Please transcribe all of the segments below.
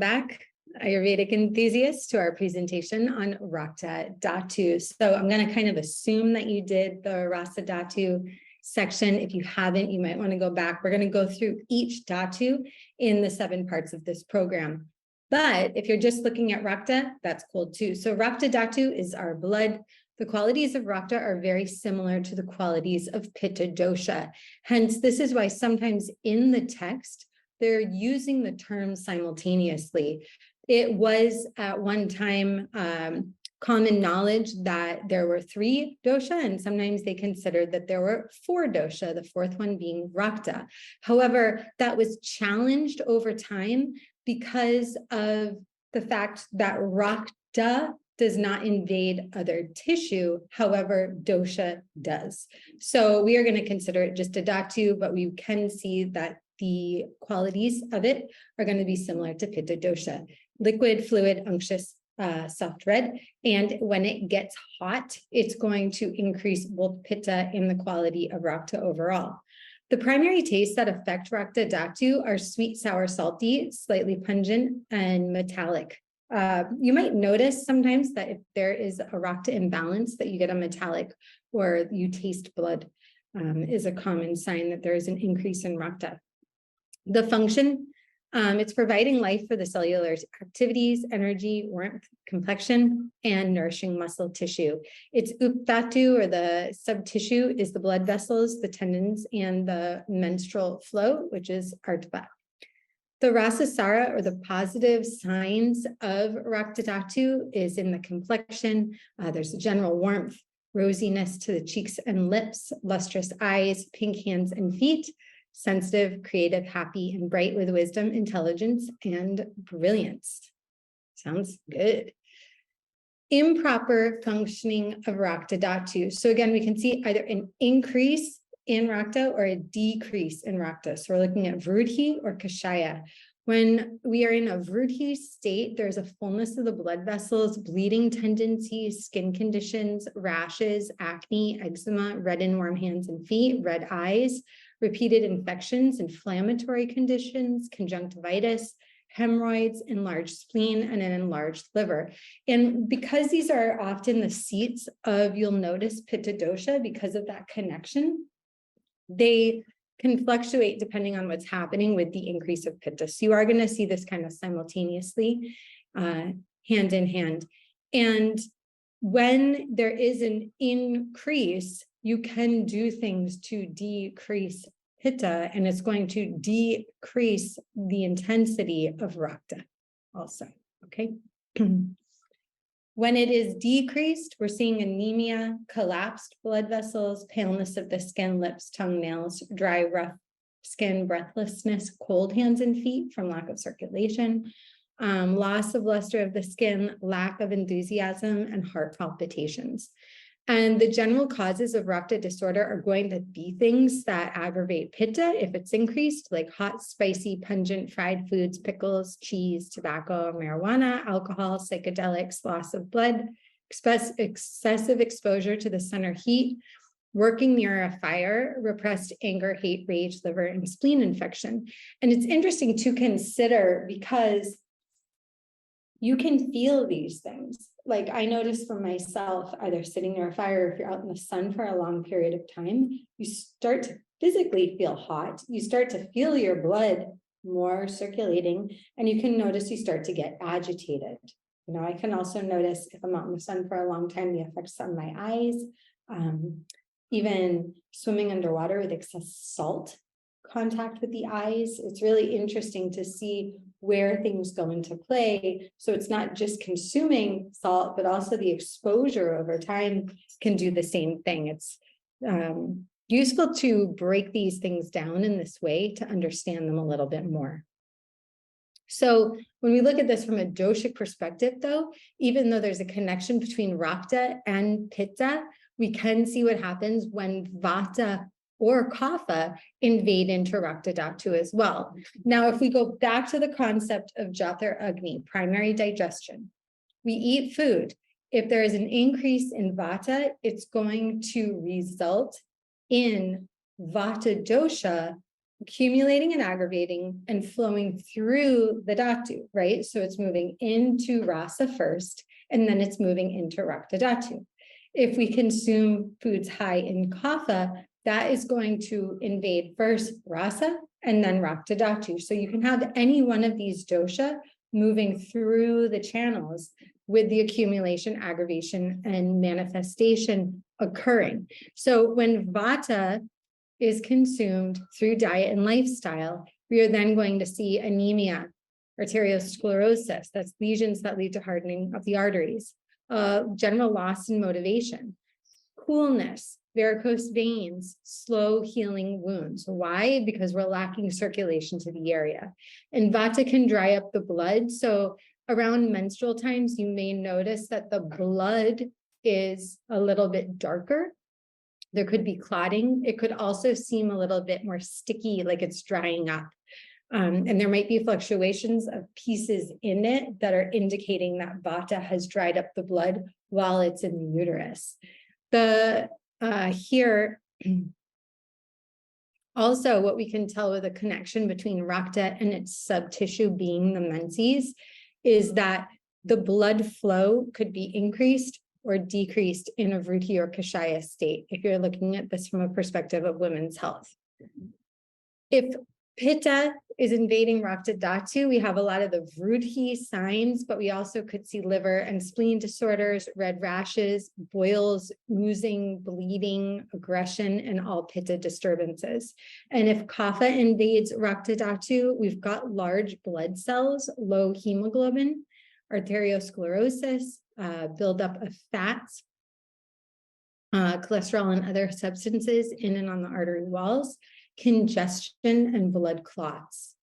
back, Ayurvedic enthusiasts, to our presentation on Rakta Dhatu. So I'm going to kind of assume that you did the Rasa Dhatu section. If you haven't, you might want to go back. We're going to go through each Dhatu in the 7 parts of this program. But if you're just looking at Rakta, that's cool too. So Rakta Dhatu is our blood. The qualities of Rakta are very similar to the qualities of Pitta Dosha. Hence, this is why sometimes in the text, they're using the terms simultaneously. It was at one time common knowledge that there were 3 dosha, and sometimes they considered that there were 4 dosha, the 4th one being Rakta. However, that was challenged over time because of the fact that Rakta does not invade other tissue, however, dosha does. So we are going to consider it just a dhatu, but we can see that the qualities of it are going to be similar to Pitta dosha: liquid, fluid, unctuous, soft red. And when it gets hot, it's going to increase both Pitta and the quality of Rakta overall. The primary tastes that affect Rakta Dhatu are sweet, sour, salty, slightly pungent, and metallic. You might notice sometimes that if there is a Rakta imbalance, that you get a metallic, or you taste blood, is a common sign that there is an increase in Rakta. The function, it's providing life for the cellular activities, energy, warmth, complexion, and nourishing muscle tissue. Its updhatu, or the subtissue, is the blood vessels, the tendons, and the menstrual flow, which is artva. The rasa sara, or the positive signs of Rakta Dhatu, is in the complexion. There's a general warmth, rosiness to the cheeks and lips, lustrous eyes, pink hands and feet, sensitive, creative, happy, and bright with wisdom, intelligence, and brilliance. Sounds good. Improper functioning of Rakta Dhatu. So again, we can see either an increase in Rakta or a decrease in Rakta. So we're looking at Vrudhi or Kashaya. When we are in a Vrudhi state, there's a fullness of the blood vessels, bleeding tendencies, skin conditions, rashes, acne, eczema, red and warm hands and feet, red eyes, repeated infections, inflammatory conditions, conjunctivitis, hemorrhoids, enlarged spleen, and an enlarged liver. And because these are often the seats of, you'll notice, Pitta dosha, because of that connection, they can fluctuate depending on what's happening with the increase of Pitta. So you are going to see this kind of simultaneously, hand in hand. And when there is an increase, you can do things to decrease Pitta, and it's going to decrease the intensity of Rakta also, okay? When it is decreased, we're seeing anemia, collapsed blood vessels, paleness of the skin, lips, tongue, nails, dry, rough skin, breathlessness, cold hands and feet from lack of circulation, loss of luster of the skin, lack of enthusiasm, and heart palpitations. And the general causes of Rakta disorder are going to be things that aggravate Pitta if it's increased, like hot, spicy, pungent, fried foods, pickles, cheese, tobacco, marijuana, alcohol, psychedelics, loss of blood, excessive exposure to the sun or heat, working near a fire, repressed anger, hate, rage, liver, and spleen infection. And it's interesting to consider because you can feel these things. Like I noticed for myself, either sitting near a fire, or if you're out in the sun for a long period of time, you start to physically feel hot. You start to feel your blood more circulating, and you can notice you start to get agitated. You know, I can also notice if I'm out in the sun for a long time, the effects on my eyes, even swimming underwater with excess salt contact with the eyes. It's really interesting to see where things go into play. So it's not just consuming salt, but also the exposure over time can do the same thing. It's useful to break these things down in this way to understand them a little bit more. So when we look at this from a doshic perspective, though, even though there's a connection between Rakta and Pitta, we can see what happens when Vata or Kapha invade into Rakta Dhatu as well. Now, if we go back to the concept of Jatha Agni, primary digestion, we eat food. If there is an increase in Vata, it's going to result in Vata dosha accumulating and aggravating and flowing through the Dhatu, right? So it's moving into Rasa first, and then it's moving into Rakta Dhatu. If we consume foods high in Kapha, that is going to invade first Rasa and then Rakta Dhatu. So you can have any one of these dosha moving through the channels with the accumulation, aggravation, and manifestation occurring. So when Vata is consumed through diet and lifestyle, we are then going to see anemia, arteriosclerosis, that's lesions that lead to hardening of the arteries, general loss in motivation, coolness, varicose veins, slow healing wounds. Why? Because we're lacking circulation to the area. And Vata can dry up the blood. So around menstrual times, you may notice that the blood is a little bit darker. There could be clotting. It could also seem a little bit more sticky, like it's drying up. And there might be fluctuations of pieces in it that are indicating that Vata has dried up the blood while it's in the uterus. Here, also what we can tell with a connection between Rakta and its subtissue being the menses is that the blood flow could be increased or decreased in a Vruti or Kashaya state, if you're looking at this from a perspective of women's health. If Pitta is invading Rakta Dhatu, we have a lot of the Vruti signs, but we also could see liver and spleen disorders, red rashes, boils, oozing, bleeding, aggression, and all Pitta disturbances. And if Kapha invades Rakta Dhatu, we've got large blood cells, low hemoglobin, arteriosclerosis, buildup of fats, cholesterol and other substances in and on the artery walls, congestion and blood clots,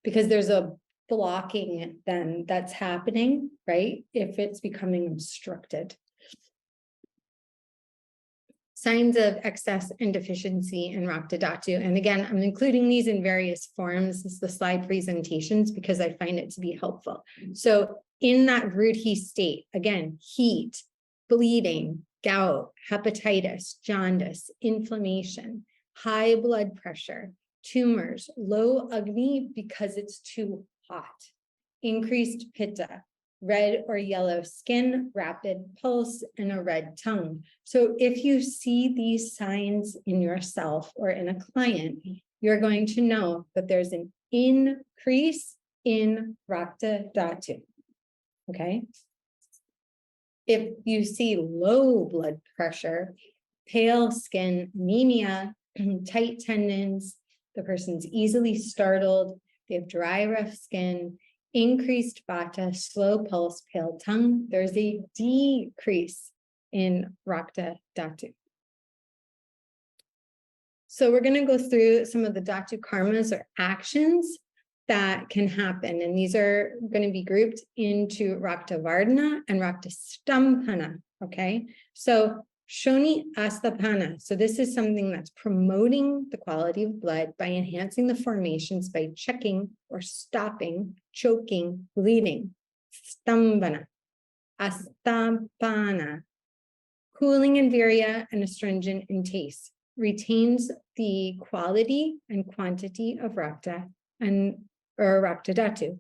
because there's a blocking then that's happening, right? If it's becoming obstructed. Signs of excess and deficiency in Rakta Dhatu. And again, I'm including these in various forms as the slide presentations because I find it to be helpful. So in that Vruti state, again, heat, bleeding, gout, hepatitis, jaundice, inflammation, high blood pressure, tumors, low Agni because it's too hot, increased Pitta, red or yellow skin, rapid pulse, and a red tongue. So if you see these signs in yourself or in a client, you're going to know that there's an increase in Rakta Dhatu, okay? If you see low blood pressure, pale skin, anemia, tight tendons, the person's easily startled, they have dry, rough skin, increased Vata, slow pulse, pale tongue, there's a decrease in Rakta Dhatu. So we're going to go through some of the Dhatu karmas or actions that can happen. And these are going to be grouped into Rakta Vardhana and Rakta Stampana, okay? So Shoni Astapana. So this is something that's promoting the quality of blood by enhancing the formations by checking or stopping, choking, bleeding. Stambana. Astapana. Cooling in virya and astringent in taste. Retains the quality and quantity of Rakta or Rakta Dhatu.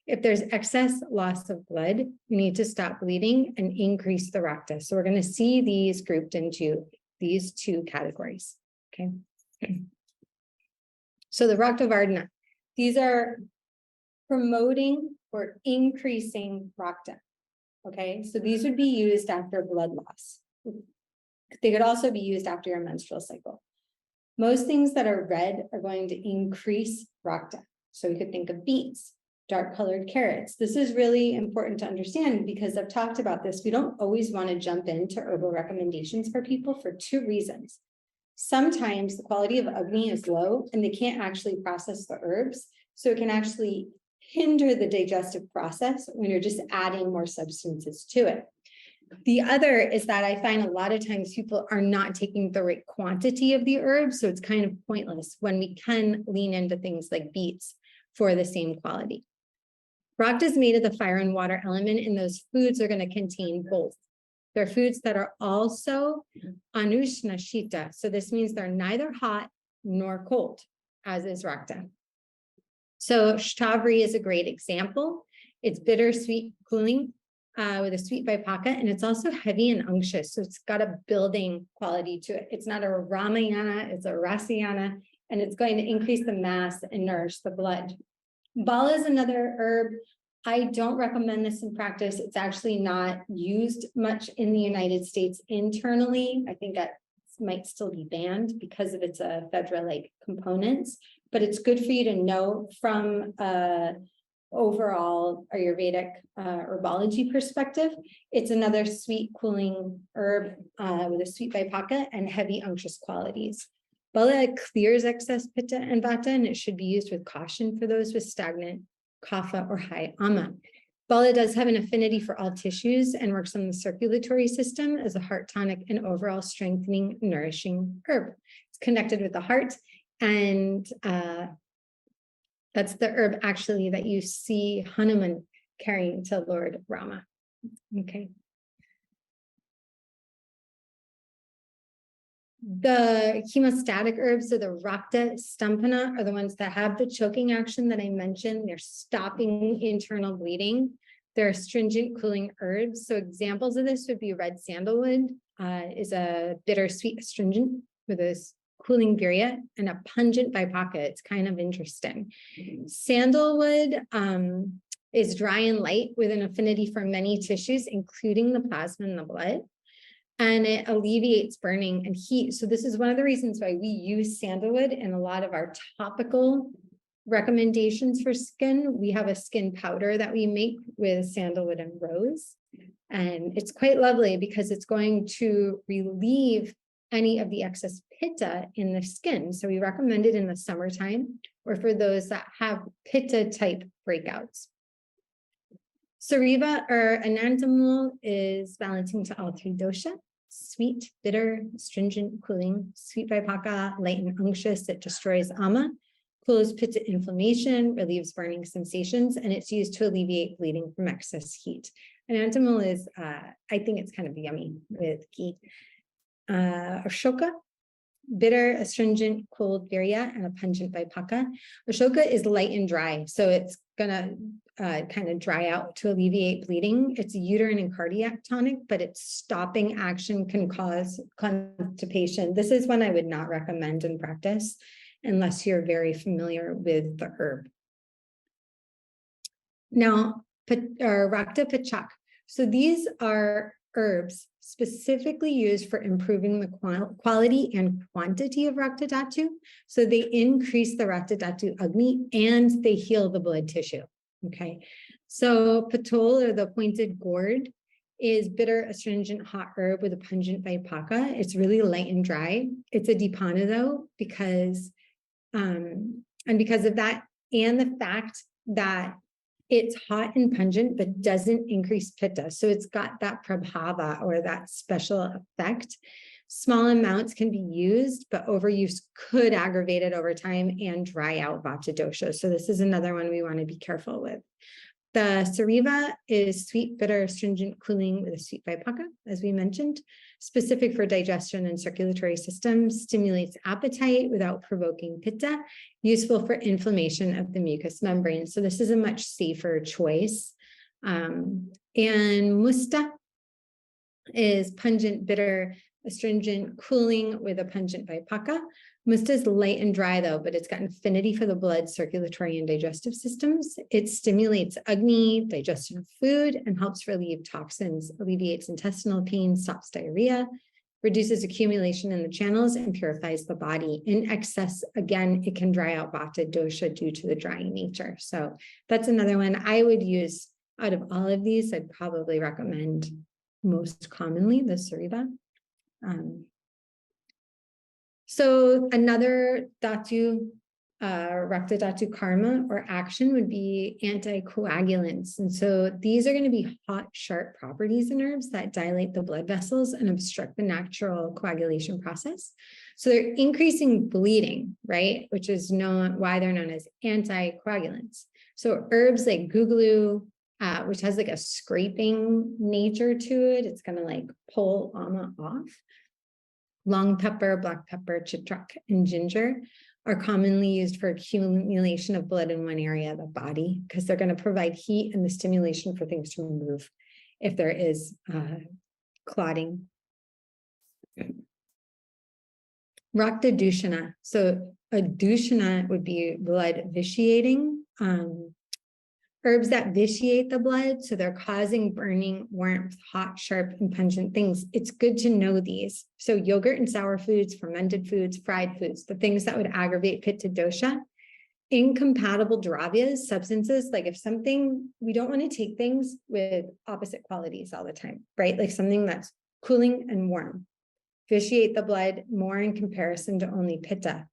If there's excess loss of blood, we need to stop bleeding and increase the Rakta. So we're going to see these grouped into these two categories, okay? So the Rakta Vardhana, these are promoting or increasing Rakta, okay? So these would be used after blood loss. They could also be used after your menstrual cycle. Most things that are red are going to increase Rakta. So we could think of beets, dark colored carrots. This is really important to understand because I've talked about this. We don't always want to jump into herbal recommendations for people for two reasons. Sometimes the quality of Agni is low and they can't actually process the herbs. So it can actually hinder the digestive process when you're just adding more substances to it. The other is that I find a lot of times people are not taking the right quantity of the herbs. So it's kind of pointless when we can lean into things like beets for the same quality. Rakta is made of the fire and water element, and those foods are going to contain both. They're foods that are also anushna shita. So this means they're neither hot nor cold. as is Rakta. So Shatavari is a great example. It's bitter, sweet, cooling with a sweet vipaka, and it's also heavy and unctuous. So it's got a building quality to it. It's not a Ramayana, it's a Rasayana, and it's going to increase the mass and nourish the blood. Bala is another herb. I don't recommend this in practice. It's actually not used much in the United States internally. I think that might still be banned because of its ephedra-like components, but it's good for you to know from overall Ayurvedic herbology perspective. It's another sweet cooling herb with a sweet vipaka and heavy unctuous qualities. Bala clears excess pitta and vata, and it should be used with caution for those with stagnant kapha or high ama. Bala does have an affinity for all tissues and works on the circulatory system as a heart tonic and overall strengthening, nourishing herb. It's connected with the heart, and that's the herb actually that you see Hanuman carrying to Lord Rama. Okay. The hemostatic herbs, or the Rakta Stampana, are the ones that have the choking action that I mentioned. They're stopping internal bleeding. They're astringent cooling herbs. So examples of this would be red sandalwood, is a bitter, sweet astringent with a cooling virya and a pungent vipaka. It's kind of interesting. Sandalwood is dry and light with an affinity for many tissues, including the plasma and the blood. And it alleviates burning and heat. So this is one of the reasons why we use sandalwood in a lot of our topical recommendations for skin. We have a skin powder that we make with sandalwood and rose. And it's quite lovely because it's going to relieve any of the excess pitta in the skin. So we recommend it in the summertime or for those that have pitta type breakouts. Sariva or Anandamul is balancing to all three dosha: sweet, bitter, astringent, cooling, sweet vipaka, light and unctuous. It destroys ama, cools pitta inflammation, relieves burning sensations, and it's used to alleviate bleeding from excess heat. Anandamul is, I think it's kind of yummy with ghee. Ashoka, bitter, astringent, cold virya, and a pungent vipaka. Ashoka is light and dry, so it's gonna kind of dry out to alleviate bleeding. It's a uterine and cardiac tonic, but its stopping action can cause constipation. This is one I would not recommend in practice unless you're very familiar with the herb. Now, Rakta Pachak. So these are herbs specifically used for improving the quality and quantity of Rakta Dhatu. So they increase the Rakta Dhatu Agni and they heal the blood tissue. Okay, so patol, or the pointed gourd, is bitter, astringent, hot herb with a pungent vipaka. It's really light and dry. It's a dipana though, because because of that, and the fact that it's hot and pungent, but doesn't increase pitta. So it's got that prabhava, or that special effect. Small amounts can be used, but overuse could aggravate it over time and dry out vata dosha. So this is another one we want to be careful with. The sariva is sweet, bitter, astringent, cooling with a sweet vipaka, as we mentioned, specific for digestion and circulatory system, stimulates appetite without provoking pitta, useful for inflammation of the mucous membrane. So this is a much safer choice. And musta is pungent, bitter, astringent, cooling with a pungent vipaka. Musta is light and dry though, but it's got an affinity for the blood, circulatory, and digestive systems. It stimulates Agni, digestion of food, and helps relieve toxins, alleviates intestinal pain, stops diarrhea, reduces accumulation in the channels, and purifies the body. In excess, again, it can dry out vata dosha due to the drying nature. So that's another one I would use. Out of all of these, I'd probably recommend most commonly the sariva. So another dhatu, Rakta Dhatu karma or action would be anticoagulants. And so these are going to be hot, sharp properties in herbs that dilate the blood vessels and obstruct the natural coagulation process. So they're increasing bleeding, right? Which is why they're known as anticoagulants. So herbs like guglu, which has like a scraping nature to it. It's going to like pull ama off. Long pepper, black pepper, chitrak, and ginger are commonly used for accumulation of blood in one area of the body because they're going to provide heat and the stimulation for things to move if there is clotting. Rakta Dushana. So a Dushana would be blood vitiating. Herbs that vitiate the blood, so they're causing burning, warmth, hot, sharp, and pungent things. It's good to know these. So yogurt and sour foods, fermented foods, fried foods, the things that would aggravate pitta dosha. Incompatible dravyas, substances, like if something, we don't want to take things with opposite qualities all the time, right? Like something that's cooling and warm. Vitiate the blood more in comparison to only pitta.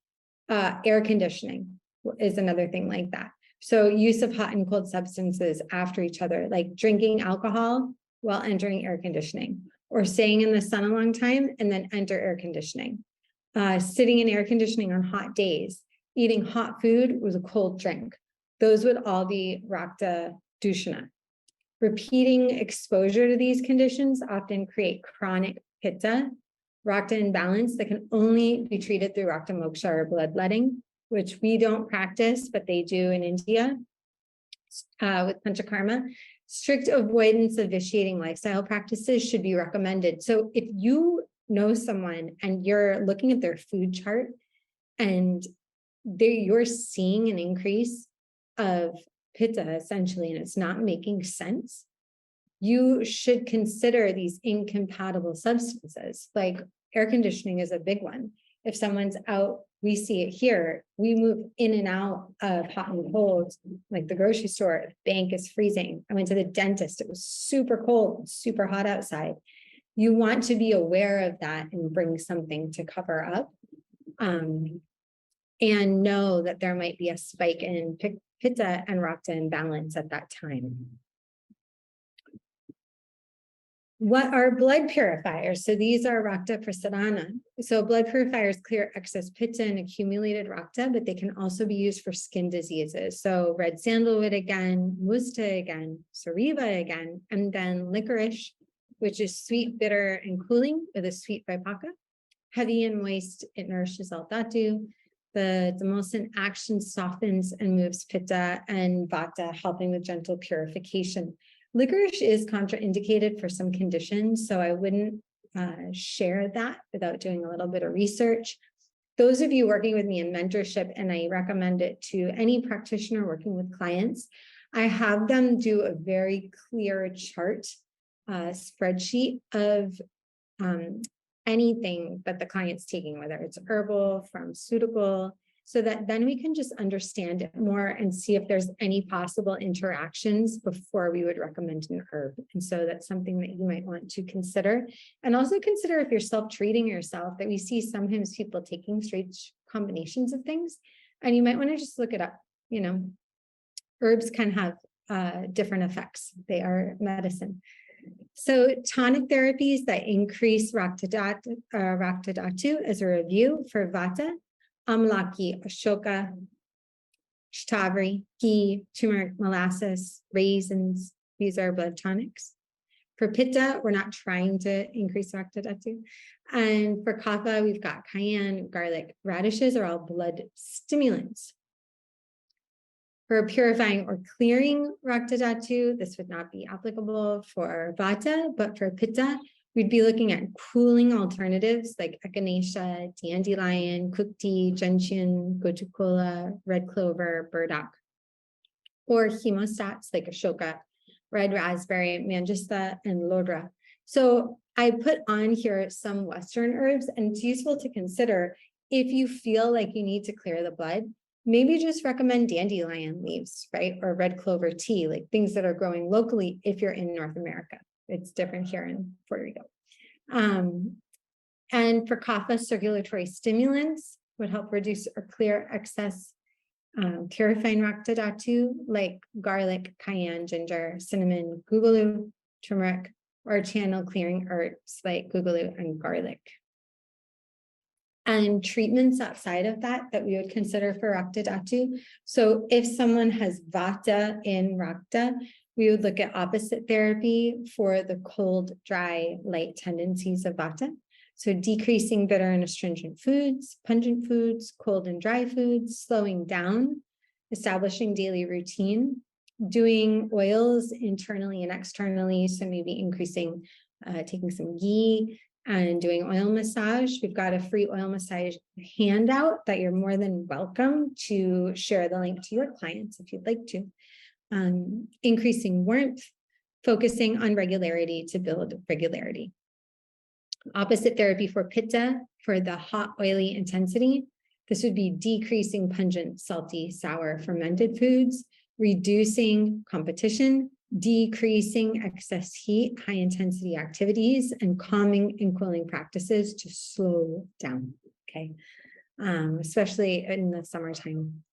Air conditioning is another thing like that. So use of hot and cold substances after each other, like drinking alcohol while entering air conditioning, or staying in the sun a long time and then enter air conditioning. Sitting in air conditioning on hot days, eating hot food with a cold drink. Those would all be Rakta Dushana. Repeating exposure to these conditions often create chronic pitta, Rakta imbalance that can only be treated through Rakta moksha or bloodletting, which we don't practice, but they do in India with Panchakarma. Strict avoidance of vitiating lifestyle practices should be recommended. So if you know someone and you're looking at their food chart and you're seeing an increase of pitta essentially, and it's not making sense, you should consider these incompatible substances. Like air conditioning is a big one. If someone's out, we see it here, we move in and out of hot and cold, like the grocery store, the bank is freezing. I went to the dentist, it was super cold, super hot outside. You want to be aware of that and bring something to cover up. And know that there might be a spike in pitta and Rakta imbalance at that time. What are blood purifiers? So these are Rakta prasadana. So blood purifiers clear excess pitta and accumulated Rakta, but they can also be used for skin diseases. So red sandalwood again, musta again, sariva again, and then licorice, which is sweet, bitter, and cooling with a sweet vipaka. Heavy and moist, it nourishes all dhatu. The demulcent action softens and moves pitta, and vata, helping with gentle purification. Licorice is contraindicated for some conditions, so I wouldn't share that without doing a little bit of research. Those of you working with me in mentorship, and I recommend it to any practitioner working with clients, I have them do a very clear chart, spreadsheet of anything that the client's taking, whether it's herbal, pharmaceutical, so that then we can just understand it more and see if there's any possible interactions before we would recommend an herb. And so that's something that you might want to consider. And also consider if you're self-treating yourself, that we see sometimes people taking strange combinations of things, and you might want to just look it up. You know, herbs can have different effects. They are medicine. So tonic therapies that increase Rakta Dhatu as a review for vata: amlaki, ashoka, shatavari, ghee, turmeric, molasses, raisins. These are blood tonics. For pitta, we're not trying to increase Rakta Dhatu. And for kapha, we've got cayenne, garlic. Radishes are all blood stimulants. For purifying or clearing Rakta Dhatu, this would not be applicable for vata, but for pitta, we'd be looking at cooling alternatives like echinacea, dandelion, kukti, gentian, gotukola, red clover, burdock, or hemostats like ashoka, red raspberry, mangista, and lodra. So I put on here some Western herbs, and it's useful to consider if you feel like you need to clear the blood. Maybe just recommend dandelion leaves, right? Or red clover tea, like things that are growing locally if you're in North America. It's different here in Puerto Rico. And for kapha, circulatory stimulants would help reduce or clear excess purifying Rakta Dhatu, like garlic, cayenne, ginger, cinnamon, guggulu, turmeric, or channel clearing herbs like guggulu and garlic. And treatments outside of that we would consider for Rakta Dhatu. So if someone has vata in Rakta, we would look at opposite therapy for the cold, dry, light tendencies of vata. So decreasing bitter and astringent foods, pungent foods, cold and dry foods, slowing down, establishing daily routine, doing oils internally and externally. So maybe increasing, taking some ghee and doing oil massage. We've got a free oil massage handout that you're more than welcome to share the link to your clients if you'd like to. Increasing warmth, focusing on regularity to build regularity. Opposite therapy for pitta, for the hot, oily intensity. This would be decreasing pungent, salty, sour, fermented foods, reducing competition, decreasing excess heat, high intensity activities, and calming and cooling practices to slow down, okay? Especially in the summertime.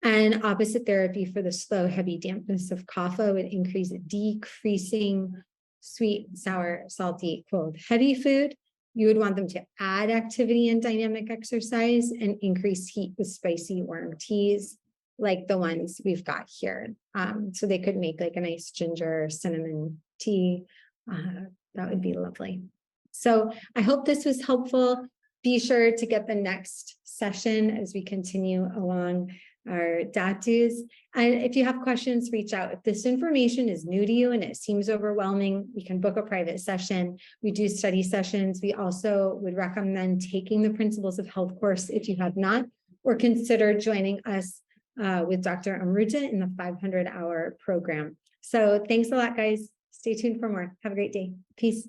And opposite therapy for the slow, heavy dampness of kapha would increase decreasing sweet, sour, salty, cold, heavy food. You would want them to add activity and dynamic exercise and increase heat with spicy warm teas, like the ones we've got here. So they could make like a nice ginger cinnamon tea. That would be lovely. So I hope this was helpful. Be sure to get the next session as we continue along our dhatus. And if you have questions, reach out. If this information is new to you and it seems overwhelming, we can book a private session. We do study sessions. We also would recommend taking the Principles of Health course if you have not, or consider joining us with Dr. Amruta in the 500-hour program. So thanks a lot, guys. Stay tuned for more. Have a great day. Peace.